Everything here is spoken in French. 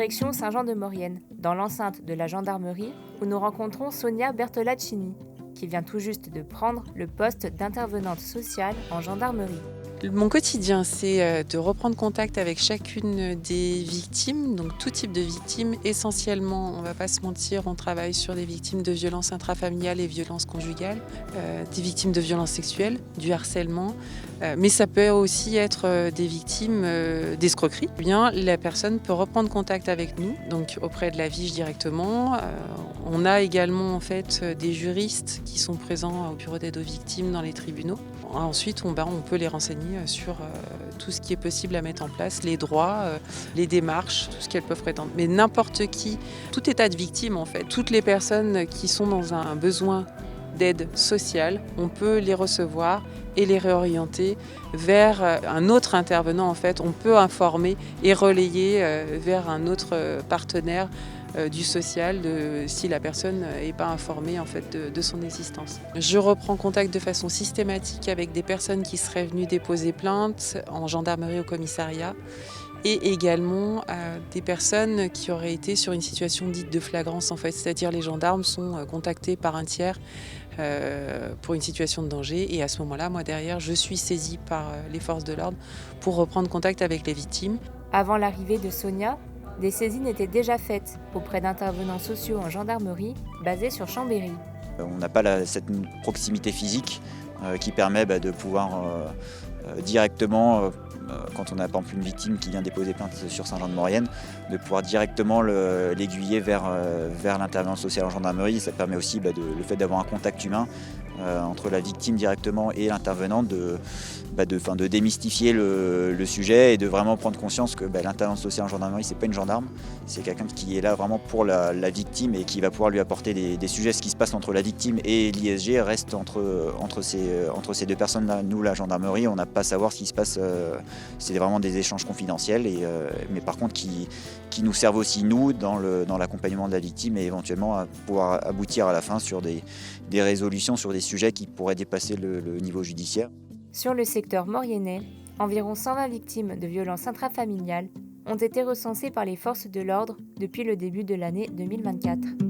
direction Saint-Jean-de-Maurienne, dans l'enceinte de la gendarmerie, où nous rencontrons Sonia Bertolaccini, qui vient tout juste de prendre le poste d'intervenante sociale en gendarmerie. Mon quotidien, c'est de reprendre contact avec chacune des victimes, donc tout type de victimes. Essentiellement, on ne va pas se mentir, on travaille sur des victimes de violences intrafamiliales et violences conjugales, des victimes de violences sexuelles, du harcèlement, mais ça peut aussi être des victimes d'escroquerie. Eh bien, la personne peut reprendre contact avec nous, donc auprès de la VIGE directement. On a également en fait des juristes qui sont présents au bureau d'aide aux victimes dans les tribunaux. Ensuite, on peut les renseigner sur tout ce qui est possible à mettre en place, les droits, les démarches, tout ce qu'elles peuvent prétendre. Mais n'importe qui, tout état de victime en fait, toutes les personnes qui sont dans un besoin d'aide sociale, on peut les recevoir et les réorienter vers un autre intervenant en fait. On peut informer et relayer vers un autre partenaire du social si la personne n'est pas informée en fait, de son existence. Je reprends contact de façon systématique avec des personnes qui seraient venues déposer plainte en gendarmerie au commissariat et également des personnes qui auraient été sur une situation dite de flagrance en fait, c'est-à-dire les gendarmes sont contactés par un tiers pour une situation de danger et à ce moment-là, moi derrière, je suis saisie par les forces de l'ordre pour reprendre contact avec les victimes. Avant l'arrivée de Sonia, des saisines étaient déjà faites auprès d'intervenants sociaux en gendarmerie basés sur Chambéry. On n'a pas cette proximité physique qui permet de pouvoir directement, quand on a par exemple une victime qui vient déposer plainte sur Saint-Jean-de-Maurienne, de pouvoir directement l'aiguiller vers l'intervenant social en gendarmerie. Ça permet aussi le fait d'avoir un contact humain entre la victime directement et l'intervenant, de démystifier le sujet et de vraiment prendre conscience que l'intervenant social en gendarmerie, c'est pas une gendarme, c'est quelqu'un qui est là vraiment pour la victime et qui va pouvoir lui apporter des sujets. Ce qui se passe entre la victime et l'ISG reste entre ces deux personnes-là. Nous, la gendarmerie, on n'a pas à savoir ce qui se passe. C'est vraiment des échanges confidentiels, mais par contre qui nous servent aussi, nous, dans l'accompagnement de la victime et éventuellement à pouvoir aboutir à la fin sur des résolutions sur des sujets qui pourraient dépasser le niveau judiciaire. Sur le secteur mauriennais, environ 120 victimes de violences intrafamiliales ont été recensées par les forces de l'ordre depuis le début de l'année 2024.